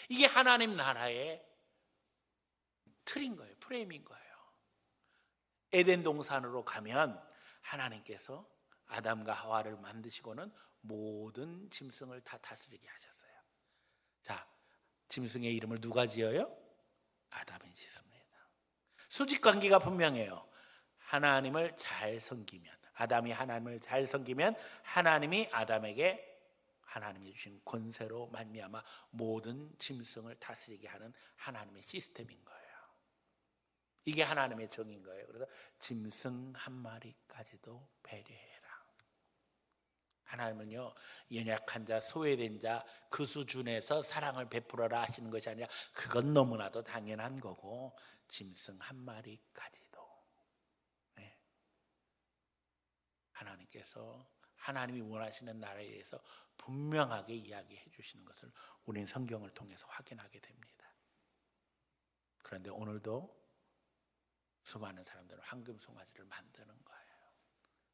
이게 하나님 나라의 틀인 거예요. 프레임인 거예요. 에덴 동산으로 가면 하나님께서 아담과 하와를 만드시고는 모든 짐승을 다 다스리게 하셨어요. 자, 짐승의 이름을 누가 지어요? 아담이 짓습니다. 수직관계가 분명해요. 하나님을 잘 섬기면, 아담이 하나님을 잘 섬기면 하나님이 아담에게 하나님이 주신 권세로 말미암아 모든 짐승을 다스리게 하는 하나님의 시스템인 거예요. 이게 하나님의 정인 거예요. 그래서 짐승 한 마리까지도 배려해라. 하나님은요, 연약한 자, 소외된 자 그 수준에서 사랑을 베풀어라 하시는 것이 아니라 그건 너무나도 당연한 거고, 짐승 한 마리까지도. 네. 하나님께서 하나님이 원하시는 나라에 대해서 분명하게 이야기해 주시는 것을 우리는 성경을 통해서 확인하게 됩니다. 그런데 오늘도 수많은 사람들은 황금 송아지를 만드는 거예요.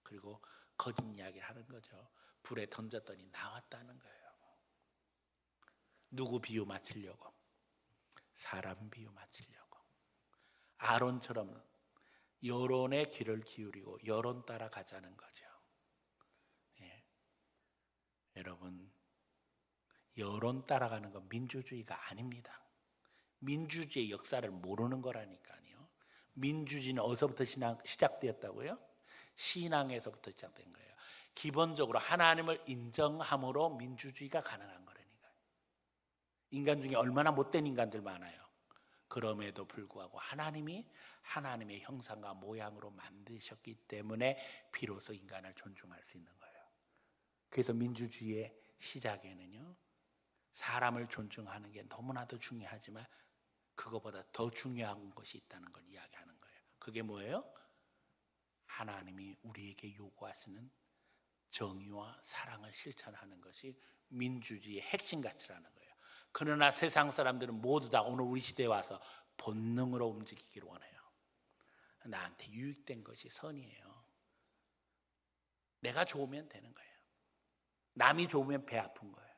그리고 거짓 이야기를 하는 거죠. 불에 던졌더니 나왔다는 거예요. 누구 비유 맞추려고? 사람 비유 맞추려고. 아론처럼 여론의 귀를 기울이고 여론 따라가자는 거죠. 예. 여러분, 여론 따라가는 건 민주주의가 아닙니다. 민주주의의 역사를 모르는 거라니까요. 민주주의는 어디서부터 시작되었다고요? 신앙에서부터 시작된 거예요. 기본적으로 하나님을 인정함으로 민주주의가 가능한 거라니까요. 인간 중에 얼마나 못된 인간들 많아요. 그럼에도 불구하고 하나님이 하나님의 형상과 모양으로 만드셨기 때문에 비로소 인간을 존중할 수 있는 거예요. 그래서 민주주의의 시작에는요, 사람을 존중하는 게 너무나도 중요하지만 그거보다 더 중요한 것이 있다는 걸 이야기하는 거예요. 그게 뭐예요? 하나님이 우리에게 요구하시는 정의와 사랑을 실천하는 것이 민주주의의 핵심 가치라는 거예요. 그러나 세상 사람들은 모두 다 오늘 우리 시대에 와서 본능으로 움직이기를 원해요. 나한테 유익된 것이 선이에요. 내가 좋으면 되는 거예요. 남이 좋으면 배 아픈 거예요.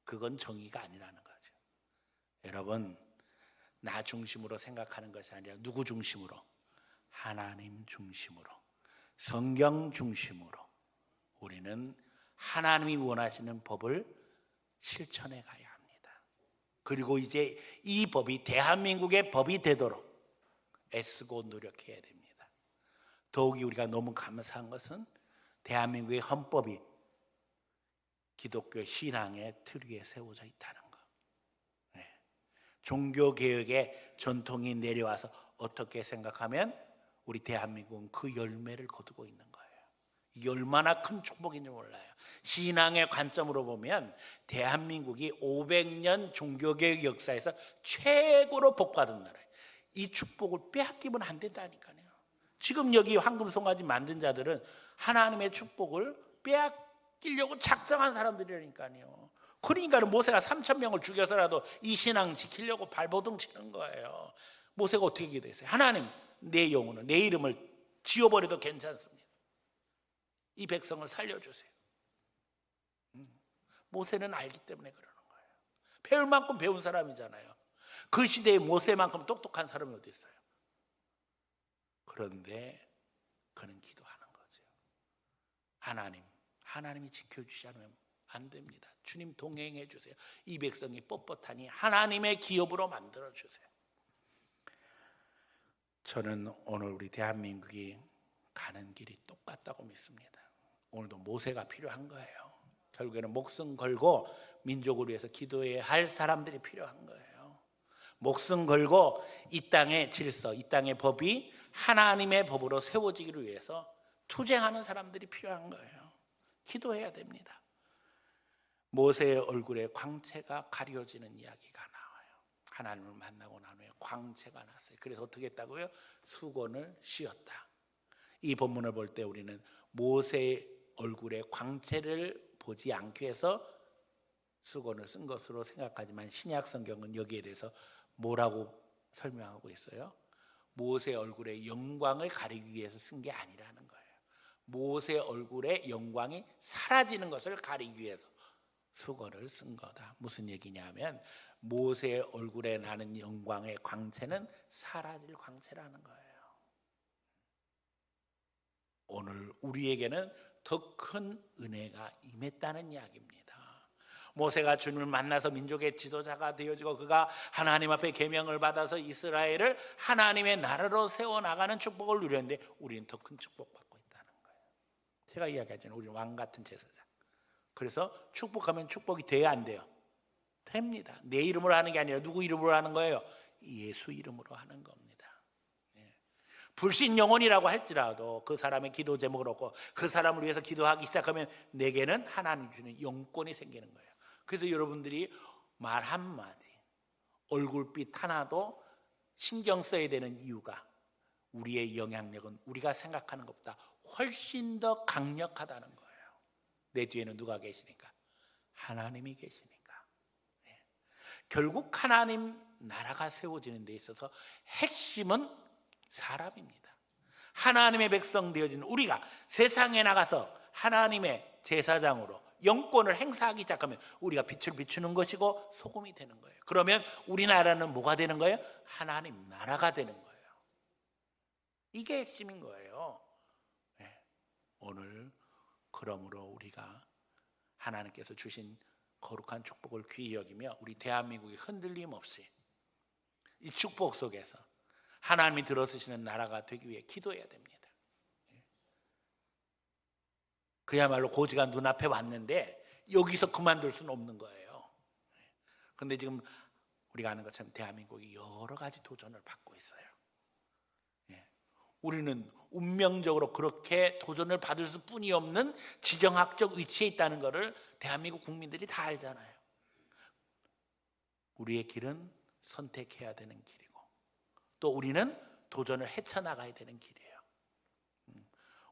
그건 정의가 아니라는 거죠. 여러분, 나 중심으로 생각하는 것이 아니라 누구 중심으로? 하나님 중심으로, 성경 중심으로 우리는 하나님이 원하시는 법을 실천해 가야 합니다. 그리고 이제 이 법이 대한민국의 법이 되도록 애쓰고 노력해야 됩니다. 더욱이 우리가 너무 감사한 것은 대한민국의 헌법이 기독교 신앙의 틀 위에 세워져 있다는 것. 네. 종교개혁의 전통이 내려와서 어떻게 생각하면 우리 대한민국은 그 열매를 거두고 있는 거예요. 이게 얼마나 큰 축복인지 몰라요. 신앙의 관점으로 보면 대한민국이 500년 종교개혁 역사에서 최고로 복받은 나라예요. 이 축복을 빼앗기면 안 된다니까요. 지금 여기 황금송아지 만든 자들은 하나님의 축복을 빼앗기려고 작정한 사람들이라니까요. 그러니까 모세가 3,000명을 죽여서라도 이 신앙 지키려고 발버둥 치는 거예요. 모세가 어떻게 기도했어요? 하나님, 내 영혼을, 내 이름을 지워버려도 괜찮습니다. 이 백성을 살려주세요. 모세는 알기 때문에 그러는 거예요. 배울 만큼 배운 사람이잖아요. 그 시대에 모세만큼 똑똑한 사람이 어디 있어요? 그런데 그는 기도하는 거죠. 하나님, 하나님이 지켜주지 않으면 안 됩니다. 주님 동행해 주세요. 이 백성이 뻣뻣하니 하나님의 기업으로 만들어 주세요. 저는 오늘 우리 대한민국이 가는 길이 똑같다고 믿습니다. 오늘도 모세가 필요한 거예요. 결국에는 목숨 걸고 민족을 위해서 기도해야 할 사람들이 필요한 거예요. 목숨 걸고 이 땅의 질서, 이 땅의 법이 하나님의 법으로 세워지기를 위해서 투쟁하는 사람들이 필요한 거예요. 기도해야 됩니다. 모세의 얼굴에 광채가 가려지는 이야기가 나와요. 하나님을 만나고 난 후에 광채가 났어요. 그래서 어떻게 했다고요? 수건을 씌웠다. 이 본문을 볼 때 우리는 모세의 얼굴에 광채를 보지 않기 위해서 수건을 쓴 것으로 생각하지만 신약 성경은 여기에 대해서 뭐라고 설명하고 있어요? 모세의 얼굴의 영광을 가리기 위해서 쓴 게 아니라는 거예요. 모세의 얼굴의 영광이 사라지는 것을 가리기 위해서 수건을 쓴 거다. 무슨 얘기냐면 모세의 얼굴에 나는 영광의 광채는 사라질 광채라는 거예요. 오늘 우리에게는 더 큰 은혜가 임했다는 이야기입니다. 모세가 주님을 만나서 민족의 지도자가 되어지고 그가 하나님 앞에 계명을 받아서 이스라엘을 하나님의 나라로 세워나가는 축복을 누렸는데 우리는 더 큰 축복받고 있다는 거예요. 제가 이야기하잖아요. 우리는 왕같은 제사장. 그래서 축복하면 축복이 돼야 안 돼요? 됩니다. 내 이름으로 하는 게 아니라 누구 이름으로 하는 거예요? 예수 이름으로 하는 겁니다. 불신 영혼이라고 할지라도 그 사람의 기도 제목을 얻고 그 사람을 위해서 기도하기 시작하면 내게는 하나님 주는 영권이 생기는 거예요. 그래서 여러분들이 말 한마디, 얼굴빛 하나도 신경 써야 되는 이유가 우리의 영향력은 우리가 생각하는 것보다 훨씬 더 강력하다는 거예요. 내 뒤에는 누가 계시니까? 하나님이 계시니까. 결국 하나님 나라가 세워지는 데 있어서 핵심은 사람입니다. 하나님의 백성 되어진 우리가 세상에 나가서 하나님의 제사장으로 영권을 행사하기 시작하면 우리가 빛을 비추는 것이고 소금이 되는 거예요. 그러면 우리나라는 뭐가 되는 거예요? 하나님 나라가 되는 거예요. 이게 핵심인 거예요. 오늘 그러므로 우리가 하나님께서 주신 거룩한 축복을 귀히 여기며 우리 대한민국이 흔들림 없이 이 축복 속에서 하나님이 들어서시는 나라가 되기 위해 기도해야 됩니다. 그야말로 고지가 눈앞에 왔는데 여기서 그만둘 수는 없는 거예요. 그런데 지금 우리가 아는 것처럼 대한민국이 여러 가지 도전을 받고 있어요. 우리는 운명적으로 그렇게 도전을 받을 수뿐이 없는 지정학적 위치에 있다는 것을 대한민국 국민들이 다 알잖아요. 우리의 길은 선택해야 되는 길이고 또 우리는 도전을 헤쳐나가야 되는 길이에요.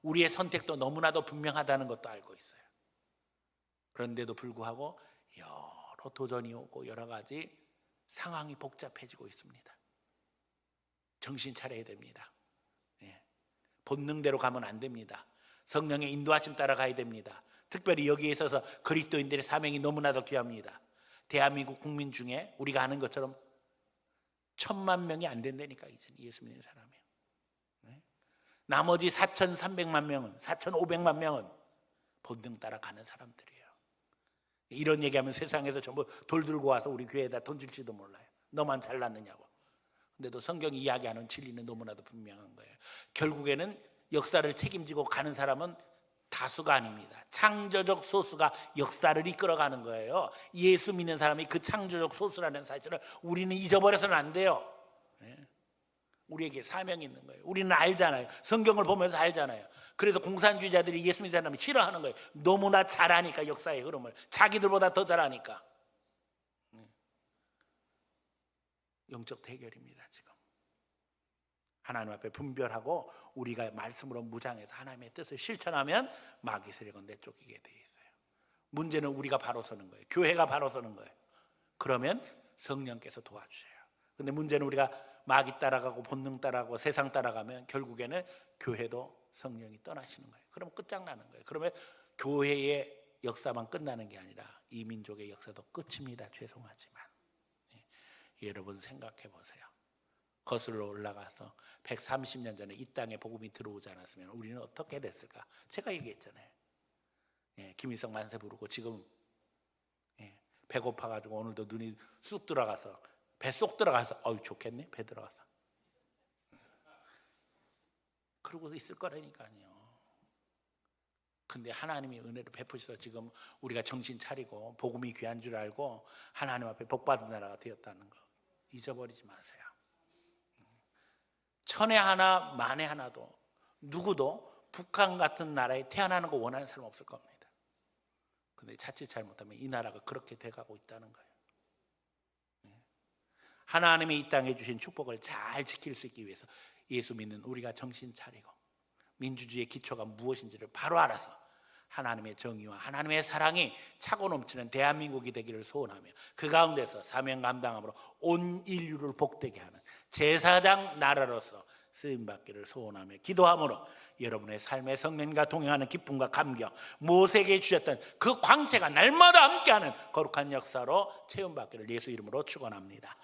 우리의 선택도 너무나도 분명하다는 것도 알고 있어요. 그런데도 불구하고 여러 도전이 오고 여러 가지 상황이 복잡해지고 있습니다. 정신 차려야 됩니다. 본능대로 가면 안 됩니다. 성령의 인도하심 따라가야 됩니다. 특별히 여기에 있어서 그리스도인들의 사명이 너무나도 귀합니다. 대한민국 국민 중에 우리가 아는 것처럼 1,000만 명이 안 된다니까 이제 예수 믿는 사람이. 나머지 4,300만 명은 4,500만 명은 본능 따라 가는 사람들이에요. 이런 얘기하면 세상에서 전부 돌 들고 와서 우리 교회에다 던질지도 몰라요. 너만 잘났느냐고. 근데도 성경이 이야기하는 진리는 너무나도 분명한 거예요. 결국에는 역사를 책임지고 가는 사람은 다수가 아닙니다. 창조적 소수가 역사를 이끌어가는 거예요. 예수 믿는 사람이 그 창조적 소수라는 사실을 우리는 잊어버려서는 안 돼요. 우리에게 사명이 있는 거예요. 우리는 알잖아요. 성경을 보면서 알잖아요. 그래서 공산주의자들이 예수 믿는 사람을 싫어하는 거예요. 너무나 잘하니까 역사의 흐름을. 자기들보다 더 잘하니까. 영적 대결입니다 지금. 하나님 앞에 분별하고 우리가 말씀으로 무장해서 하나님의 뜻을 실천하면 마귀 세력은 내쫓기게 돼 있어요. 문제는 우리가 바로 서는 거예요. 교회가 바로 서는 거예요. 그러면 성령께서 도와주셔요. 근데 문제는 우리가 마귀 따라가고 본능 따라가고 세상 따라가면 결국에는 교회도 성령이 떠나시는 거예요. 그럼 끝장나는 거예요. 그러면 교회의 역사만 끝나는 게 아니라 이 민족의 역사도 끝입니다. 죄송하지만. 여러분 생각해 보세요. 거슬러 올라가서 130년 전에 이 땅에 복음이 들어오지 않았으면 우리는 어떻게 됐을까? 제가 얘기했잖아요. 김일성 만세 부르고 지금 배고파가지고 오늘도 눈이 쑥 들어가서 뱃속 들어가서 좋겠네 배 들어가서 그러고 있을 거라니까요. 근데 하나님이 은혜를 베푸셔서 지금 우리가 정신 차리고 복음이 귀한 줄 알고 하나님 앞에 복받은 나라가 되었다는 거 잊어버리지 마세요. 천에 하나 만에 하나도 누구도 북한 같은 나라에 태어나는 거 원하는 사람 없을 겁니다. 근데 자칫 잘못하면 이 나라가 그렇게 돼가고 있다는 거예요. 하나님이 이 땅에 주신 축복을 잘 지킬 수 있기 위해서 예수 믿는 우리가 정신 차리고 민주주의의 기초가 무엇인지를 바로 알아서 하나님의 정의와 하나님의 사랑이 차고 넘치는 대한민국이 되기를 소원하며 그 가운데서 사명 감당함으로 온 인류를 복되게 하는 제사장 나라로서 쓰임받기를 소원하며 기도함으로 여러분의 삶의 성령과 동행하는 기쁨과 감격, 모세에게 주셨던 그 광채가 날마다 함께하는 거룩한 역사로 채움받기를 예수 이름으로 축원합니다.